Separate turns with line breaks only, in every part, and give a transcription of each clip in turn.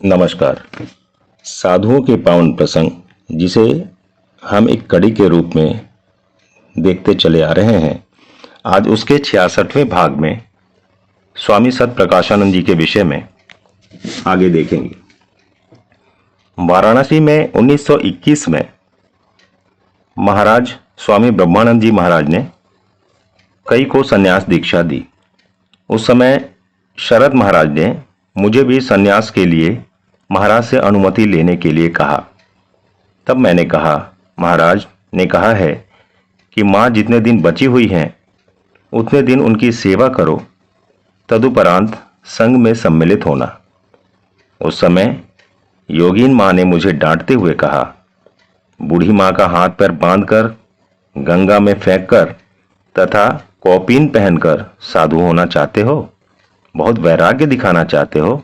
नमस्कार। साधुओं के पावन प्रसंग जिसे हम एक कड़ी के रूप में देखते चले आ रहे हैं, आज उसके 66वें भाग में स्वामी सत प्रकाशानंद जी के विषय में आगे देखेंगे। वाराणसी में 1921 में महाराज स्वामी ब्रह्मानंद जी महाराज ने कई को संन्यास दीक्षा दी। उस समय शरद महाराज ने मुझे भी संन्यास के लिए महाराज से अनुमति लेने के लिए कहा। तब मैंने कहा, महाराज ने कहा है कि माँ जितने दिन बची हुई हैं उतने दिन उनकी सेवा करो, तदुपरांत संघ में सम्मिलित होना। उस समय योगीन माँ ने मुझे डांटते हुए कहा, बूढ़ी माँ का हाथ पैर बांधकर गंगा में फेंककर तथा कौपीन पहनकर साधु होना चाहते हो? बहुत वैराग्य दिखाना चाहते हो?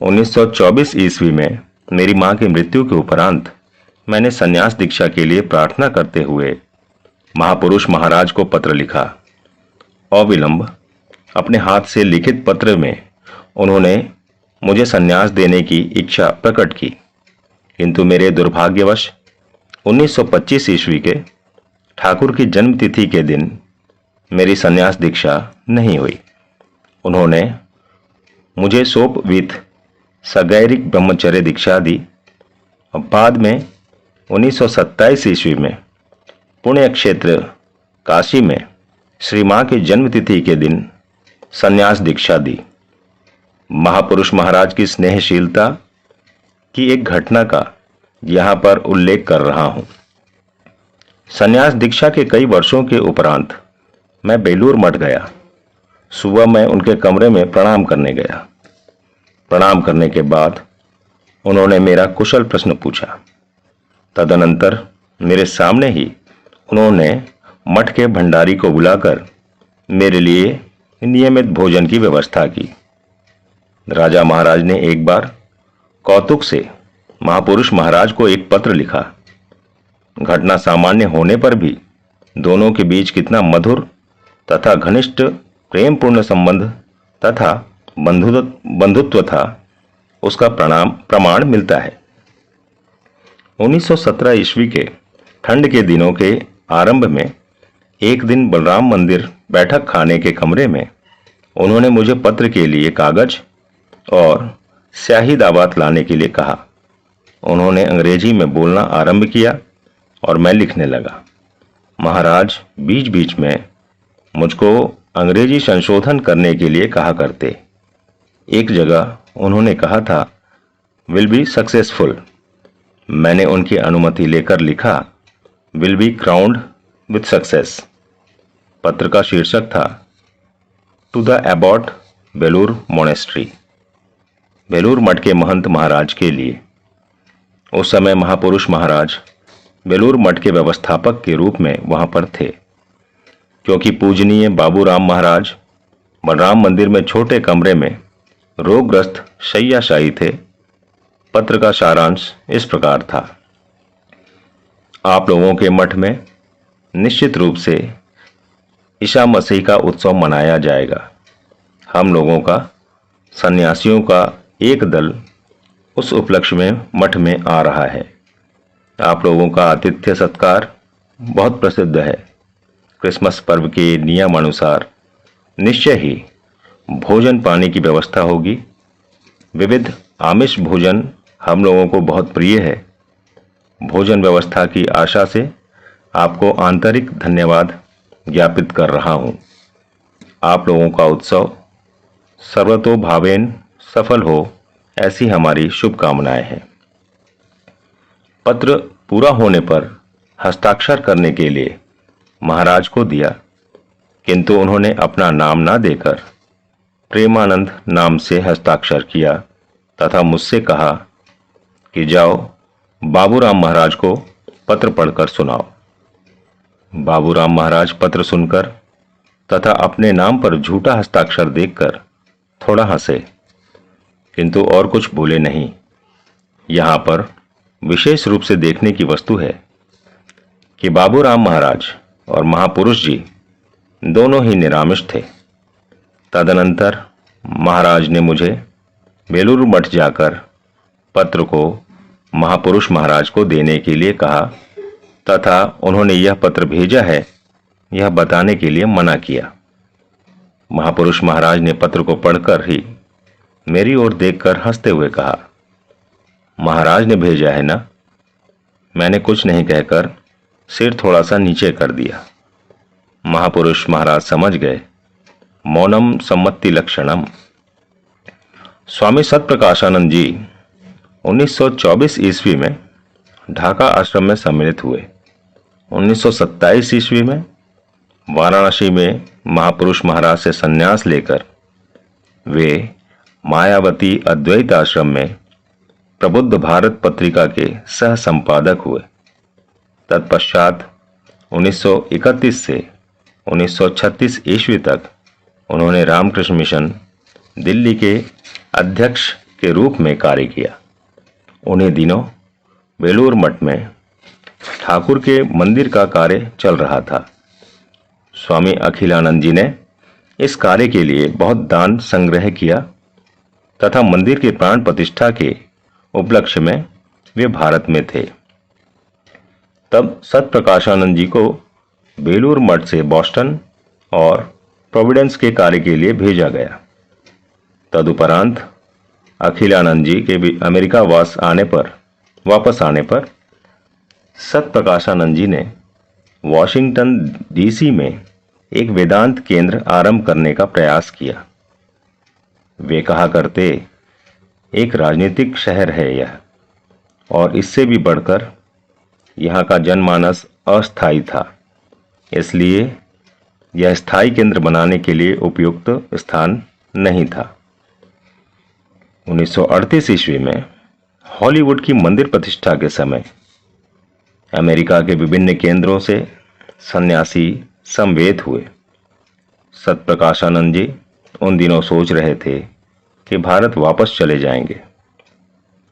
1924 ईस्वी में मेरी मां की मृत्यु के उपरांत मैंने संन्यास दीक्षा के लिए प्रार्थना करते हुए महापुरुष महाराज को पत्र लिखा। अविलंब अपने हाथ से लिखित पत्र में उन्होंने मुझे संन्यास देने की इच्छा प्रकट की, किंतु मेरे दुर्भाग्यवश 1925 ईस्वी के ठाकुर की जन्मतिथि के दिन मेरी संन्यास दीक्षा नहीं हुई। उन्होंने मुझे सोपवीत सगैरिक ब्रह्मचर्य दीक्षा दी और बाद में 1927 ईस्वी में पुण्य क्षेत्र काशी में श्री मां की जन्मतिथि के दिन संन्यास दीक्षा दी। महापुरुष महाराज की स्नेहशीलता की एक घटना का यहां पर उल्लेख कर रहा हूं। संन्यास दीक्षा के कई वर्षों के उपरांत मैं बेलूर मठ गया। सुबह मैं उनके कमरे में प्रणाम करने गया। प्रणाम करने के बाद उन्होंने मेरा कुशल प्रश्न पूछा। तदनंतर मेरे सामने ही उन्होंने मठ के भंडारी को बुलाकर मेरे लिए नियमित भोजन की व्यवस्था की। राजा महाराज ने एक बार कौतुक से महापुरुष महाराज को एक पत्र लिखा। घटना सामान्य होने पर भी दोनों के बीच कितना मधुर तथा घनिष्ठ प्रेमपूर्ण संबंध तथा बंधुत्व था, उसका प्रमाण मिलता है। 1917 ईस्वी के ठंड के दिनों के आरंभ में एक दिन बलराम मंदिर बैठक खाने के कमरे में उन्होंने मुझे पत्र के लिए कागज और स्याही दावात लाने के लिए कहा। उन्होंने अंग्रेजी में बोलना आरंभ किया और मैं लिखने लगा। महाराज बीच बीच में मुझको अंग्रेजी संशोधन करने के लिए कहा करते। एक जगह उन्होंने कहा था, विल बी सक्सेसफुल। मैंने उनकी अनुमति लेकर लिखा, will be crowned with success. पत्र का शीर्षक था, to the abbot Belur monastery, Belur Math के महंत महाराज के लिए। उस समय महापुरुष महाराज बेलूर मठ के व्यवस्थापक के रूप में वहां पर थे। क्योंकि पूजनीय बाबूराम महाराज बलराम मंदिर में छोटे कमरे में रोगग्रस्त शैय्याशायी थे, पत्र का सारांश इस प्रकार था। आप लोगों के मठ में निश्चित रूप से ईसा मसीह का उत्सव मनाया जाएगा। हम लोगों का सन्यासियों का एक दल उस उपलक्ष्य में मठ में आ रहा है। आप लोगों का आतिथ्य सत्कार बहुत प्रसिद्ध है। क्रिसमस पर्व के नियम अनुसार निश्चय ही भोजन पानी की व्यवस्था होगी। विविध आमिष भोजन हम लोगों को बहुत प्रिय है। भोजन व्यवस्था की आशा से आपको आंतरिक धन्यवाद ज्ञापित कर रहा हूं। आप लोगों का उत्सव सर्वतोभावेन सफल हो, ऐसी हमारी शुभकामनाएं हैं। पत्र पूरा होने पर हस्ताक्षर करने के लिए महाराज को दिया, किंतु उन्होंने अपना नाम ना देकर प्रेमानंद नाम से हस्ताक्षर किया तथा मुझसे कहा कि जाओ बाबूराम महाराज को पत्र पढ़कर सुनाओ। बाबूराम महाराज पत्र सुनकर तथा अपने नाम पर झूठा हस्ताक्षर देखकर थोड़ा हंसे, किंतु और कुछ बोले नहीं। यहां पर विशेष रूप से देखने की वस्तु है कि बाबूराम महाराज और महापुरुष जी दोनों ही निरामिष थे। तदनंतर महाराज ने मुझे बेलूर मठ जाकर पत्र को महापुरुष महाराज को देने के लिए कहा तथा उन्होंने यह पत्र भेजा है यह बताने के लिए मना किया। महापुरुष महाराज ने पत्र को पढ़कर ही मेरी ओर देखकर हंसते हुए कहा, महाराज ने भेजा है ना? मैंने कुछ नहीं कहकर सिर थोड़ा सा नीचे कर दिया। महापुरुष महाराज समझ गए। मौनम सम्मति लक्षणम। स्वामी सतप्रकाशानंद जी 1924 ईस्वी में ढाका आश्रम में सम्मिलित हुए। 1927 ईस्वी में वाराणसी में महापुरुष महाराज से संन्यास लेकर वे मायावती अद्वैत आश्रम में प्रबुद्ध भारत पत्रिका के सह संपादक हुए। तत्पश्चात 1931 से 1936 ईस्वी तक उन्होंने रामकृष्ण मिशन दिल्ली के अध्यक्ष के रूप में कार्य किया। उन्हीं दिनों बेलूर मठ में ठाकुर के मंदिर का कार्य चल रहा था। स्वामी अखिलानंद जी ने इस कार्य के लिए बहुत दान संग्रह किया तथा मंदिर के प्राण प्रतिष्ठा के उपलक्ष्य में वे भारत में थे। तब सतप्रकाशानंद जी को बेलूर मठ से बॉस्टन और प्रोविडेंस के कार्य के लिए भेजा गया। तदुपरांत अखिलानंद जी के अमेरिका वापस आने पर सतप्रकाशानंद जी ने वॉशिंगटन डीसी में एक वेदांत केंद्र आरंभ करने का प्रयास किया। वे कहा करते, एक राजनीतिक शहर है यह, और इससे भी बढ़कर यहाँ का जनमानस अस्थायी था, इसलिए यह स्थायी केंद्र बनाने के लिए उपयुक्त स्थान नहीं था। 1938 ईस्वी में हॉलीवुड की मंदिर प्रतिष्ठा के समय अमेरिका के विभिन्न केंद्रों से सन्यासी समवेत हुए। सतप्रकाशानंद जी उन दिनों सोच रहे थे कि भारत वापस चले जाएंगे,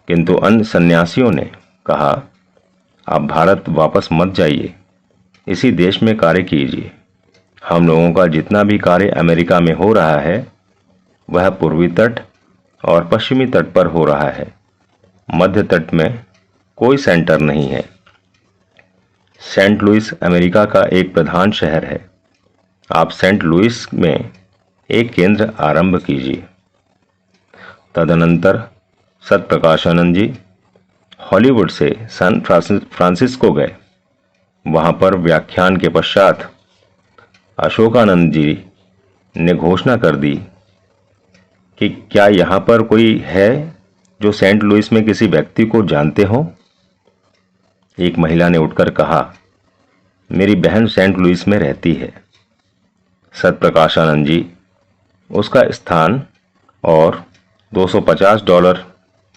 किंतु अन्य सन्यासियों ने कहा, आप भारत वापस मत जाइए, इसी देश में कार्य कीजिए। हम लोगों का जितना भी कार्य अमेरिका में हो रहा है वह पूर्वी तट और पश्चिमी तट पर हो रहा है। मध्य तट में कोई सेंटर नहीं है। सेंट लुइस अमेरिका का एक प्रधान शहर है। आप सेंट लुइस में एक केंद्र आरंभ कीजिए। तदनंतर सतप्रकाशानंद जी हॉलीवुड से सैन फ्रांसिस्को गए। वहां पर व्याख्यान के पश्चात अशोकानंद जी ने घोषणा कर दी कि क्या यहाँ पर कोई है जो सेंट लुइस में किसी व्यक्ति को जानते हो? एक महिला ने उठकर कहा, मेरी बहन सेंट लुइस में रहती है। सतप्रकाशानंद जी उसका स्थान और $250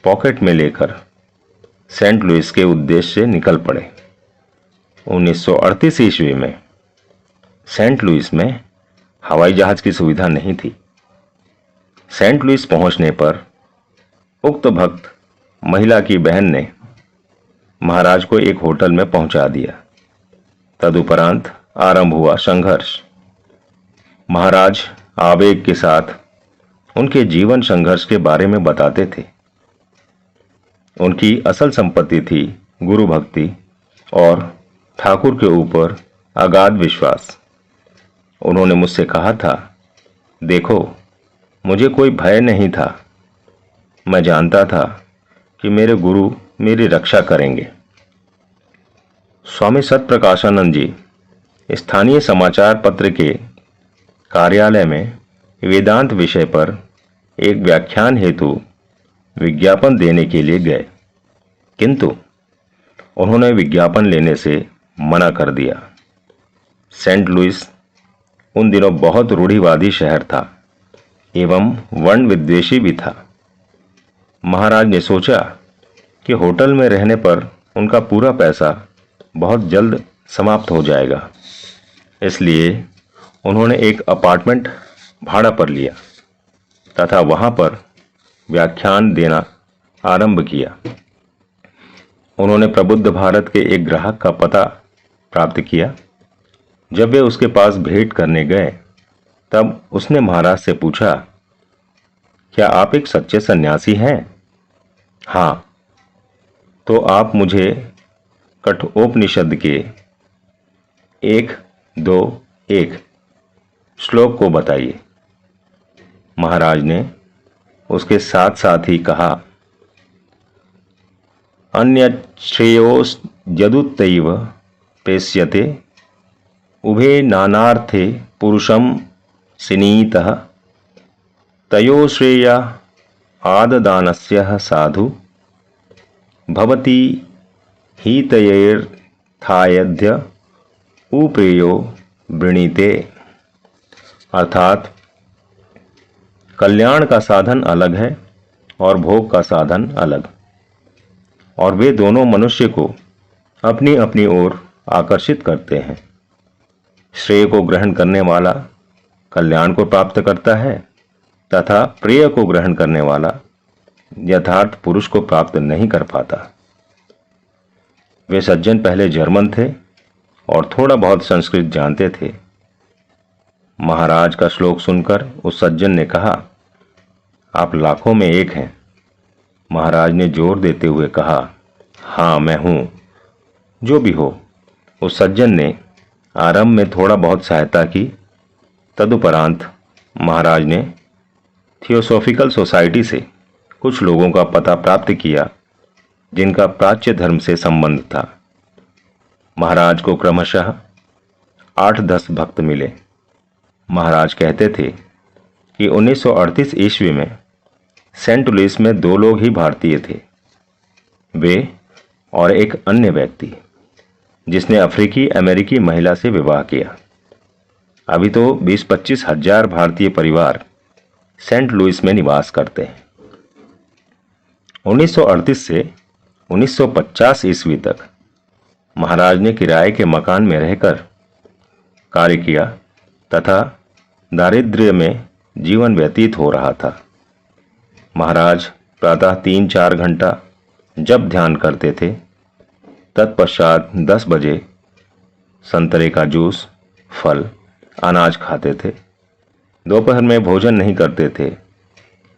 पॉकेट में लेकर सेंट लुइस के उद्देश्य से निकल पड़े। 1938 ईस्वी में सेंट लुइस में हवाई जहाज की सुविधा नहीं थी। सेंट लुइस पहुंचने पर उक्त भक्त महिला की बहन ने महाराज को एक होटल में पहुंचा दिया। तदुपरांत आरंभ हुआ संघर्ष। महाराज आवेग के साथ उनके जीवन संघर्ष के बारे में बताते थे। उनकी असल संपत्ति थी गुरु भक्ति और ठाकुर के ऊपर अगाध विश्वास। उन्होंने मुझसे कहा था, देखो, मुझे कोई भय नहीं था। मैं जानता था कि मेरे गुरु मेरी रक्षा करेंगे। स्वामी सतप्रकाशानंद जी स्थानीय समाचार पत्र के कार्यालय में वेदांत विषय पर एक व्याख्यान हेतु विज्ञापन देने के लिए गए, किंतु उन्होंने विज्ञापन लेने से मना कर दिया। सेंट लुइस उन दिनों बहुत रूढ़िवादी शहर था एवं वर्ण विद्वेषी भी था। महाराज ने सोचा कि होटल में रहने पर उनका पूरा पैसा बहुत जल्द समाप्त हो जाएगा, इसलिए उन्होंने एक अपार्टमेंट भाड़ा पर लिया तथा वहां पर व्याख्यान देना आरंभ किया। उन्होंने प्रबुद्ध भारत के एक ग्राहक का पता प्राप्त किया। जब वे उसके पास भेंट करने गए तब उसने महाराज से पूछा क्या आप एक सच्चे सन्यासी हैं? हाँ। तो आप मुझे कठोपनिषद के 1-2-1 श्लोक को बताइए। महाराज ने उसके साथ साथ ही कहा, अन्य श्रेयोस्यदुत्तैव प्रेष्यते उभे नानार्थे पुरुषम सिनीतः तयो श्रेया आददानस्य साधु भवति हितयैर्थायध्य उप्रेयो वृणीते। अर्थात कल्याण का साधन अलग है और भोग का साधन अलग, और वे दोनों मनुष्य को अपनी अपनी ओर आकर्षित करते हैं। श्रेय को ग्रहण करने वाला कल्याण को प्राप्त करता है तथा प्रिय को ग्रहण करने वाला यथार्थ पुरुष को प्राप्त नहीं कर पाता। वे सज्जन पहले जर्मन थे और थोड़ा बहुत संस्कृत जानते थे। महाराज का श्लोक सुनकर उस सज्जन ने कहा, आप लाखों में एक हैं। महाराज ने जोर देते हुए कहा, हाँ मैं हूं। जो भी हो। उस सज्जन ने आरंभ में थोड़ा बहुत सहायता की। तदुपरांत महाराज ने थियोसॉफिकल सोसाइटी से कुछ लोगों का पता प्राप्त किया जिनका प्राच्य धर्म से संबंध था। महाराज को क्रमशः 8-10 भक्त मिले। महाराज कहते थे कि 1938 ईस्वी में सेंट लुइस में 2 लोग ही भारतीय थे, वे और एक अन्य व्यक्ति जिसने अफ्रीकी अमेरिकी महिला से विवाह किया। अभी तो 20-25 हजार भारतीय परिवार सेंट लुइस में निवास करते हैं। 1938 से 1950 ईस्वी तक महाराज ने किराए के मकान में रहकर कार्य किया तथा दारिद्र्य में जीवन व्यतीत हो रहा था। महाराज प्रातः 3-4 घंटा जब ध्यान करते थे, तत्पश्चात 10 बजे संतरे का जूस, फल, अनाज खाते थे। दोपहर में भोजन नहीं करते थे।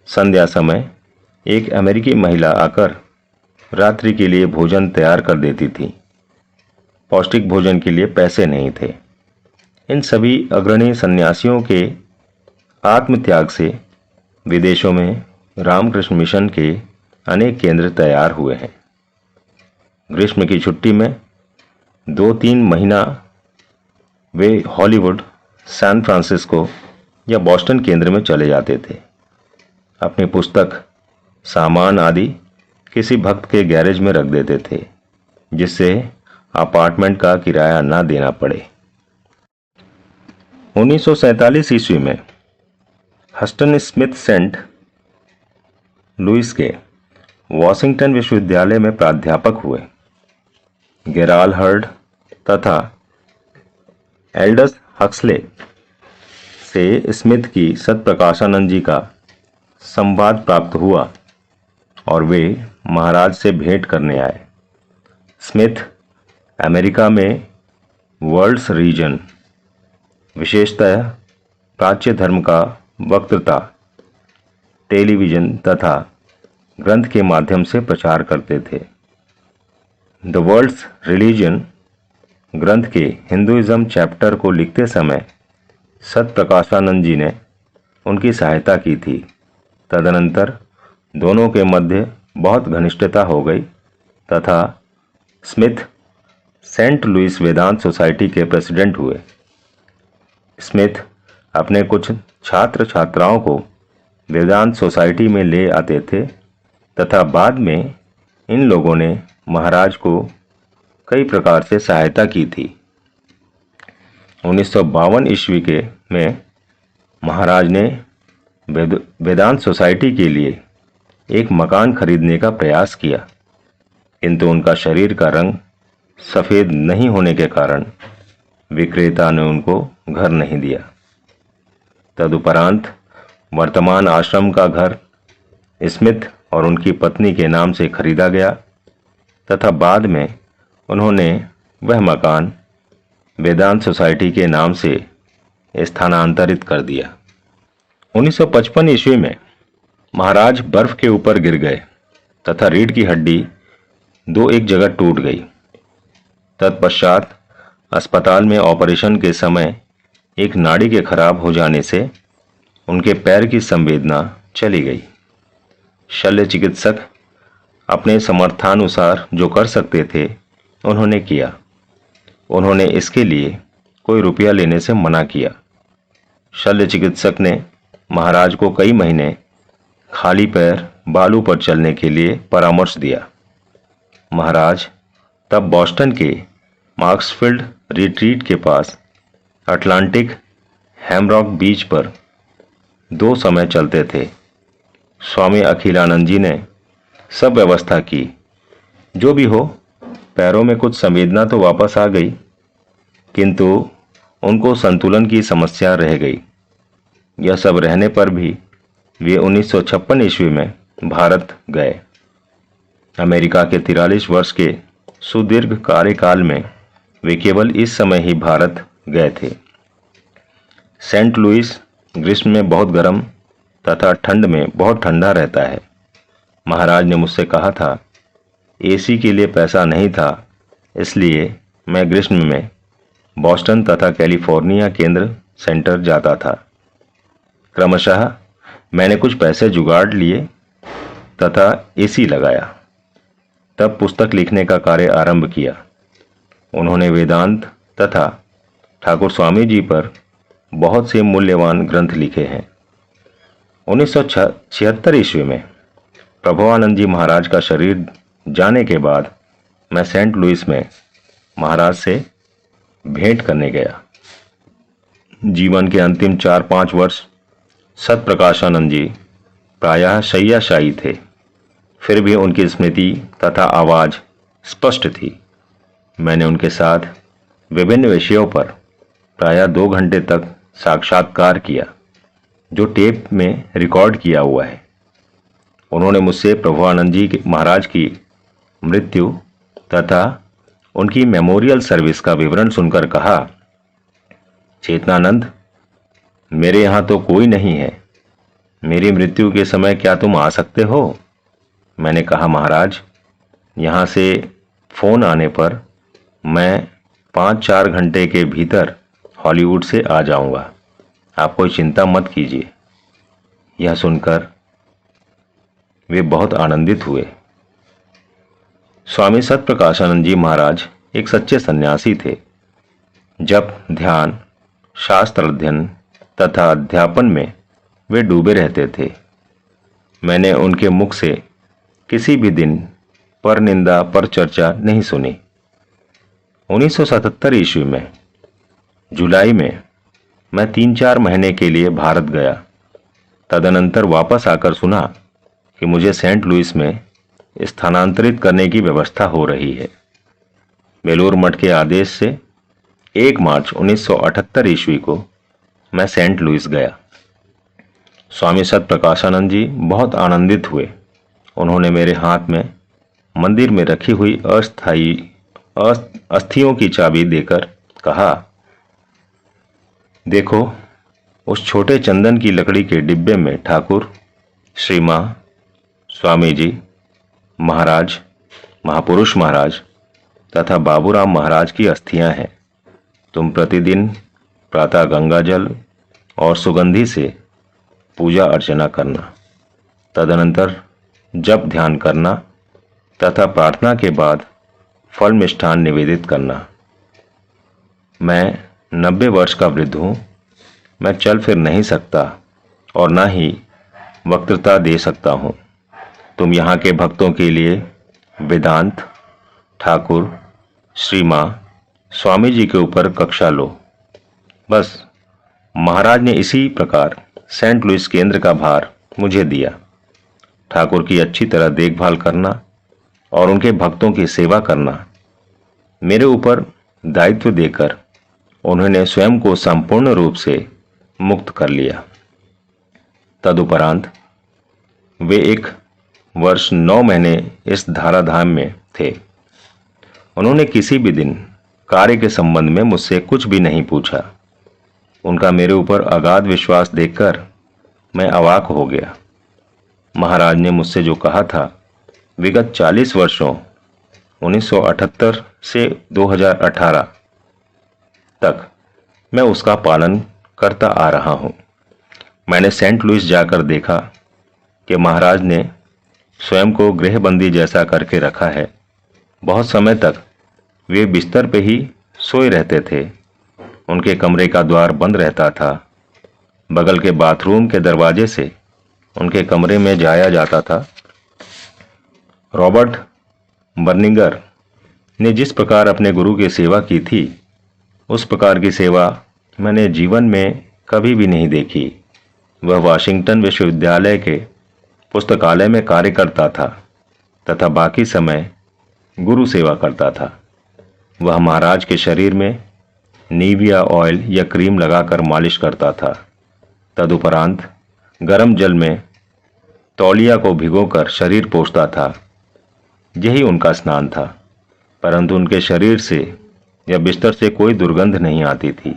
संध्या समय एक अमेरिकी महिला आकर रात्रि के लिए भोजन तैयार कर देती थी। पौष्टिक भोजन के लिए पैसे नहीं थे। इन सभी अग्रणी सन्यासियों के आत्मत्याग से विदेशों में रामकृष्ण मिशन के अनेक केंद्र तैयार हुए हैं। ग्रीष्म की छुट्टी में 2-3 महीना वे हॉलीवुड, सैन फ्रांसिस्को या बॉस्टन केंद्र में चले जाते थे। अपनी पुस्तक, सामान आदि किसी भक्त के गैरेज में रख देते थे, जिससे अपार्टमेंट का किराया ना देना पड़े। 1947 ईस्वी में हस्टन स्मिथ सेंट लुइस के वॉशिंगटन विश्वविद्यालय में प्राध्यापक हुए। गेराल्ड तथा एल्डस हक्सले से स्मिथ की सत्प्रकाशानंद जी का संवाद प्राप्त हुआ और वे महाराज से भेंट करने आए। स्मिथ अमेरिका में वर्ल्ड्स रीजन, विशेषतः प्राच्य धर्म का वक्तृता, टेलीविजन तथा ग्रंथ के माध्यम से प्रचार करते थे। द वर्ल्ड्स रिलीजन ग्रंथ के हिंदुइज्म चैप्टर को लिखते समय सत्प्रकाशानंद जी ने उनकी सहायता की थी। तदनंतर दोनों के मध्य बहुत घनिष्ठता हो गई तथा स्मिथ सेंट लुइस वेदांत सोसाइटी के प्रेसिडेंट हुए। स्मिथ अपने कुछ छात्र छात्राओं को वेदांत सोसाइटी में ले आते थे तथा बाद में इन लोगों ने महाराज को कई प्रकार से सहायता की थी। 1952 ईस्वी के में महाराज ने वेदांत सोसाइटी के लिए एक मकान खरीदने का प्रयास किया, किंतु उनका शरीर का रंग सफ़ेद नहीं होने के कारण विक्रेता ने उनको घर नहीं दिया। तदुपरांत वर्तमान आश्रम का घर स्मिथ और उनकी पत्नी के नाम से खरीदा गया तथा बाद में उन्होंने वह मकान वेदांत सोसाइटी के नाम से स्थानांतरित कर दिया। 1955 ईस्वी में महाराज बर्फ के ऊपर गिर गए तथा रीढ़ की हड्डी दो एक जगह टूट गई। तत्पश्चात अस्पताल में ऑपरेशन के समय एक नाड़ी के खराब हो जाने से उनके पैर की संवेदना चली गई। शल्य चिकित्सक अपने समर्थानुसार जो कर सकते थे उन्होंने किया। उन्होंने इसके लिए कोई रुपया लेने से मना किया। शल्य चिकित्सक ने महाराज को कई महीने खाली पैर बालू पर चलने के लिए परामर्श दिया। महाराज तब बॉस्टन के मार्क्सफील्ड रिट्रीट के पास अटलांटिक हैमरॉक बीच पर 2 समय चलते थे। स्वामी अखिलानंद जी ने सब व्यवस्था की। जो भी हो, पैरों में कुछ संवेदना तो वापस आ गई, किंतु उनको संतुलन की समस्या रह गई। यह सब रहने पर भी वे 1956 ईस्वी में भारत गए। अमेरिका के 43 वर्ष के सुदीर्घ कार्यकाल में वे केवल इस समय ही भारत गए थे। सेंट लुइस ग्रीष्म में बहुत गर्म तथा ठंड में बहुत ठंडा रहता है। महाराज ने मुझसे कहा था, एसी के लिए पैसा नहीं था, इसलिए मैं ग्रीष्म में बॉस्टन तथा कैलिफोर्निया केंद्र सेंटर जाता था। क्रमशः मैंने कुछ पैसे जुगाड़ लिए तथा एसी लगाया। तब पुस्तक लिखने का कार्य आरंभ किया। उन्होंने वेदांत तथा ठाकुर स्वामी जी पर बहुत से मूल्यवान ग्रंथ लिखे हैं। 1976 ईस्वी में प्रभवानंद जी महाराज का शरीर जाने के बाद मैं सेंट लुइस में महाराज से भेंट करने गया। जीवन के अंतिम 4-5 वर्ष सतप्रकाशानंद जी प्रायः शय्याशायी थे, फिर भी उनकी स्मृति तथा आवाज स्पष्ट थी। मैंने उनके साथ विभिन्न विषयों पर प्रायः 2 घंटे तक साक्षात्कार किया, जो टेप में रिकॉर्ड किया हुआ है। उन्होंने मुझसे प्रभुआनंद जी महाराज की मृत्यु तथा उनकी मेमोरियल सर्विस का विवरण सुनकर कहा, चेतनानंद, मेरे यहाँ तो कोई नहीं है। मेरी मृत्यु के समय क्या तुम आ सकते हो? मैंने कहा, महाराज, यहाँ से फोन आने पर मैं 5-4 घंटे के भीतर हॉलीवुड से आ जाऊंगा। आप कोई चिंता मत कीजिए। यह सुनकर वे बहुत आनंदित हुए। स्वामी सतप्रकाशानंद जी महाराज एक सच्चे सन्यासी थे। जप, ध्यान, शास्त्र अध्ययन तथा अध्यापन में वे डूबे रहते थे। मैंने उनके मुख से किसी भी दिन पर निंदा पर चर्चा नहीं सुनी। 1977 ईस्वी में जुलाई में मैं 3-4 महीने के लिए भारत गया। तदनंतर वापस आकर सुना कि मुझे सेंट लुइस में स्थानांतरित करने की व्यवस्था हो रही है। बेलूर मठ के आदेश से 1 मार्च 1978 ईस्वी को मैं सेंट लुइस गया। स्वामी सतप्रकाशानंद जी बहुत आनंदित हुए। उन्होंने मेरे हाथ में मंदिर में रखी हुई अस्थियों की चाबी देकर कहा, देखो, उस छोटे चंदन की लकड़ी के डिब्बे में ठाकुर, श्री मां, स्वामी जी महाराज, महापुरुष महाराज तथा बाबूराम महाराज की अस्थियां हैं। तुम प्रतिदिन प्रातः गंगा जल और सुगंधि से पूजा अर्चना करना, तदनंतर जप ध्यान करना तथा प्रार्थना के बाद फल मिष्ठान निवेदित करना। मैं 90 वर्ष का वृद्ध हूँ। मैं चल फिर नहीं सकता और ना ही वक्तृता दे सकता हूँ। तुम यहाँ के भक्तों के लिए वेदांत, ठाकुर, श्री मां, स्वामी जी के ऊपर कक्षा लो। बस महाराज ने इसी प्रकार सेंट लुइस केंद्र का भार मुझे दिया। ठाकुर की अच्छी तरह देखभाल करना और उनके भक्तों की सेवा करना मेरे ऊपर दायित्व देकर उन्होंने स्वयं को संपूर्ण रूप से मुक्त कर लिया। तदुपरांत वे 1 वर्ष 9 महीने इस धाराधाम में थे। उन्होंने किसी भी दिन कार्य के संबंध में मुझसे कुछ भी नहीं पूछा। उनका मेरे ऊपर अगाध विश्वास देखकर मैं अवाक हो गया। महाराज ने मुझसे जो कहा था, विगत 40 वर्षों 1978 से 2018 तक मैं उसका पालन करता आ रहा हूं। मैंने सेंट लुइस जाकर देखा कि महाराज ने स्वयं को गृहबंदी जैसा करके रखा है। बहुत समय तक वे बिस्तर पे ही सोए रहते थे। उनके कमरे का द्वार बंद रहता था। बगल के बाथरूम के दरवाजे से उनके कमरे में जाया जाता था। रॉबर्ट बर्निंगर ने जिस प्रकार अपने गुरु की सेवा की थी, उस प्रकार की सेवा मैंने जीवन में कभी भी नहीं देखी। वह वाशिंगटन विश्वविद्यालय के पुस्तकालय में कार्य करता था तथा बाकी समय गुरु सेवा करता था। वह महाराज के शरीर में नीविया ऑयल या क्रीम लगाकर मालिश करता था। तदुपरांत गर्म जल में तौलिया को भिगोकर शरीर पोंछता था। यही उनका स्नान था, परंतु उनके शरीर से या बिस्तर से कोई दुर्गंध नहीं आती थी।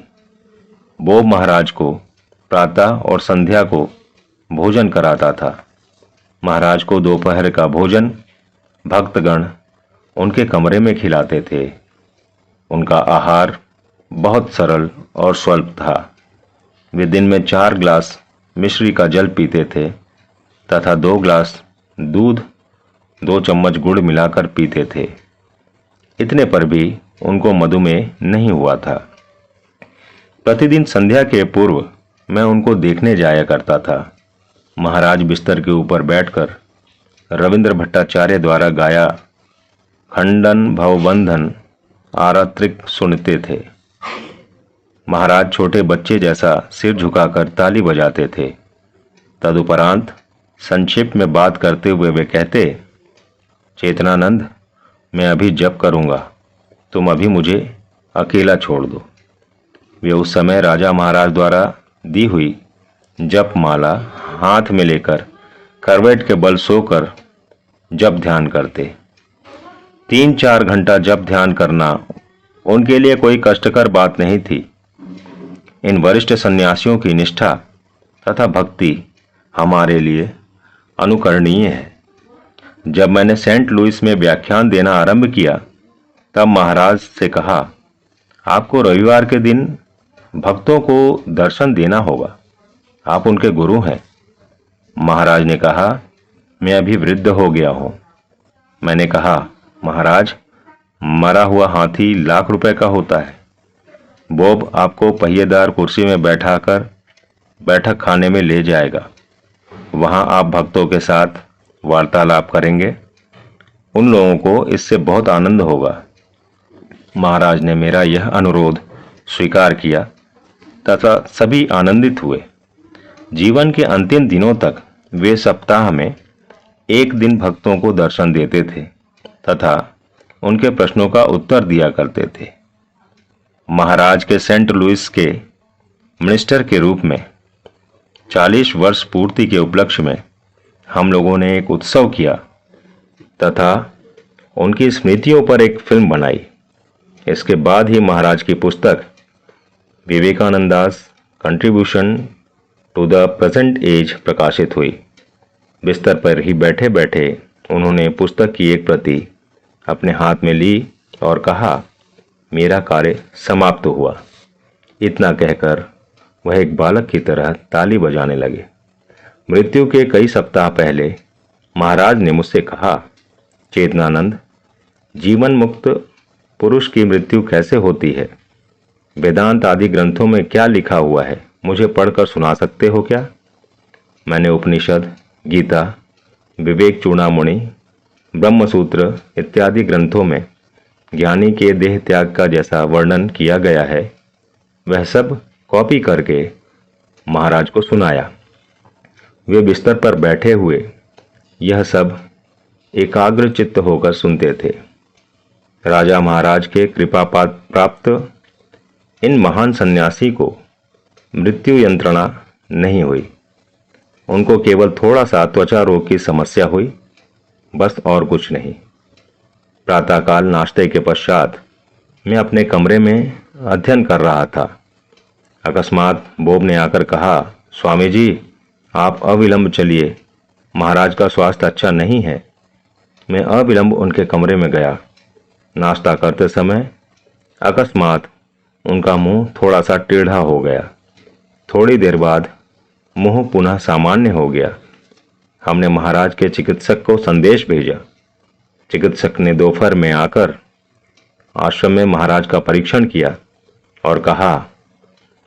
बॉब महाराज को प्रातः और संध्या को भोजन कराता था। महाराज को दोपहर का भोजन भक्तगण उनके कमरे में खिलाते थे। उनका आहार बहुत सरल और स्वल्प था। वे दिन में 4 ग्लास मिश्री का जल पीते थे तथा 2 ग्लास दूध 2 चम्मच गुड़ मिलाकर पीते थे। इतने पर भी उनको मधुमेह नहीं हुआ था। प्रतिदिन संध्या के पूर्व मैं उनको देखने जाया करता था। महाराज बिस्तर के ऊपर बैठकर रविंद्र भट्टाचार्य द्वारा गाया खंडन भवबंधन आरात्रिक सुनते थे। महाराज छोटे बच्चे जैसा सिर झुकाकर ताली बजाते थे। तदुपरांत संक्षेप में बात करते हुए वे कहते, चेतनानंद, मैं अभी जप करूंगा, तुम अभी मुझे अकेला छोड़ दो। वे उस समय राजा महाराज द्वारा दी हुई जप माला हाथ में लेकर करवट के बल सोकर जप ध्यान करते। 3-4 घंटा जप ध्यान करना उनके लिए कोई कष्टकर बात नहीं थी। इन वरिष्ठ सन्यासियों की निष्ठा तथा भक्ति हमारे लिए अनुकरणीय है। जब मैंने सेंट लुइस में व्याख्यान देना आरंभ किया, तब महाराज से कहा, आपको रविवार के दिन भक्तों को दर्शन देना होगा, आप उनके गुरु हैं। महाराज ने कहा, मैं अभी वृद्ध हो गया हूं। मैंने कहा, महाराज, मरा हुआ हाथी लाख रुपए का होता है। बॉब आपको पहिएदार कुर्सी में बैठाकर बैठक खाने में ले जाएगा। वहां आप भक्तों के साथ वार्तालाप करेंगे। उन लोगों को इससे बहुत आनंद होगा। महाराज ने मेरा यह अनुरोध स्वीकार किया तथा सभी आनंदित हुए। जीवन के अंतिम दिनों तक वे सप्ताह में 1 दिन भक्तों को दर्शन देते थे तथा उनके प्रश्नों का उत्तर दिया करते थे। महाराज के सेंट लुइस के मिनिस्टर के रूप में 40 वर्ष पूर्ति के उपलक्ष्य में हम लोगों ने एक उत्सव किया तथा उनकी स्मृतियों पर एक फिल्म बनाई। इसके बाद ही महाराज की पुस्तक Vivekananda's contribution to the present age प्रकाशित हुई। बिस्तर पर ही बैठे बैठे उन्होंने पुस्तक की एक प्रति अपने हाथ में ली और कहा, मेरा कार्य समाप्त हुआ। इतना कहकर वह एक बालक की तरह ताली बजाने लगे। मृत्यु के कई सप्ताह पहले महाराज ने मुझसे कहा, चेतनानंद, जीवन मुक्त पुरुष की मृत्यु कैसे होती है? वेदांत आदि ग्रंथों में क्या लिखा हुआ है, मुझे पढ़कर सुना सकते हो क्या? मैंने उपनिषद, गीता, विवेक चूड़ामणि, ब्रह्मसूत्र इत्यादि ग्रंथों में ज्ञानी के देह त्याग का जैसा वर्णन किया गया है, वह सब कॉपी करके महाराज को सुनाया। वे बिस्तर पर बैठे हुए यह सब एकाग्र चित्त होकर सुनते थे। राजा महाराज के कृपा प्राप्त इन महान सन्यासी को मृत्यु यंत्रणा नहीं हुई। उनको केवल थोड़ा सा त्वचा रोग की समस्या हुई, बस और कुछ नहीं। प्रातःकाल नाश्ते के पश्चात मैं अपने कमरे में अध्ययन कर रहा था। अकस्मात बॉब ने आकर कहा, स्वामी जी, आप अविलंब चलिए, महाराज का स्वास्थ्य अच्छा नहीं है। मैं अविलंब उनके कमरे में गया। नाश्ता करते समय अकस्मात उनका मुंह थोड़ा सा टेढ़ा हो गया। थोड़ी देर बाद मुंह पुनः सामान्य हो गया। हमने महाराज के चिकित्सक को संदेश भेजा। चिकित्सक ने दोपहर में आकर आश्रम में महाराज का परीक्षण किया और कहा,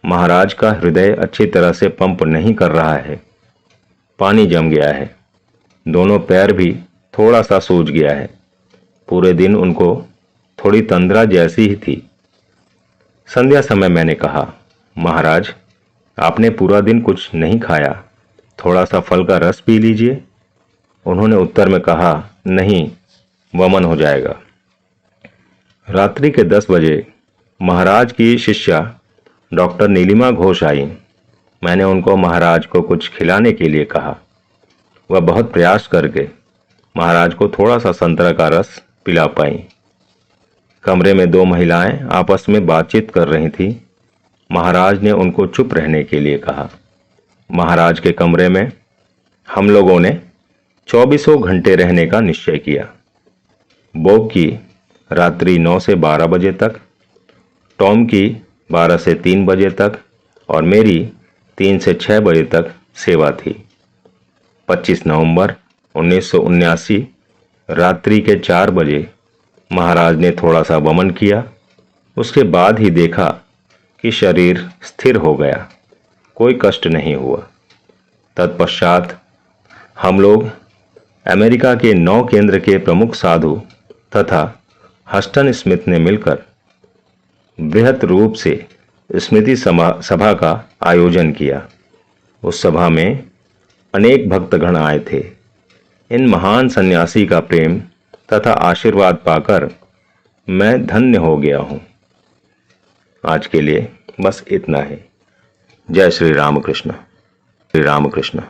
महाराज का हृदय अच्छी तरह से पंप नहीं कर रहा है, पानी जम गया है। दोनों पैर भी थोड़ा सा सूज गया है। पूरे दिन उनको थोड़ी तंद्रा जैसी ही थी। संध्या समय मैंने कहा, महाराज आपने पूरा दिन कुछ नहीं खाया, थोड़ा सा फल का रस पी लीजिए। उन्होंने उत्तर में कहा, नहीं, वमन हो जाएगा। रात्रि के 10 बजे महाराज की शिष्या डॉक्टर नीलिमा घोष आई। मैंने उनको महाराज को कुछ खिलाने के लिए कहा। वह बहुत प्रयास करके महाराज को थोड़ा सा संतरा का रस पिला पाई। कमरे में 2 महिलाएं आपस में बातचीत कर रही थीं। महाराज ने उनको चुप रहने के लिए कहा। महाराज के कमरे में हम लोगों ने 24 घंटे रहने का निश्चय किया। बॉब की रात्रि 9 से 12 बजे तक, टॉम की 12 से 3 बजे तक और मेरी 3 से 6 बजे तक सेवा थी। 25 नवंबर 1979 रात्रि के 4 बजे महाराज ने थोड़ा सा वमन किया। उसके बाद ही देखा कि शरीर स्थिर हो गया, कोई कष्ट नहीं हुआ। तत्पश्चात हम लोग अमेरिका के 9 केंद्र के प्रमुख साधु तथा हस्टन स्मिथ ने मिलकर बृहत रूप से स्मृति सभा का आयोजन किया। उस सभा में अनेक भक्तगण आए थे। इन महान सन्यासी का प्रेम तथा आशीर्वाद पाकर मैं धन्य हो गया हूं। आज के लिए बस इतना ही। जय श्री रामकृष्ण। श्री रामकृष्ण।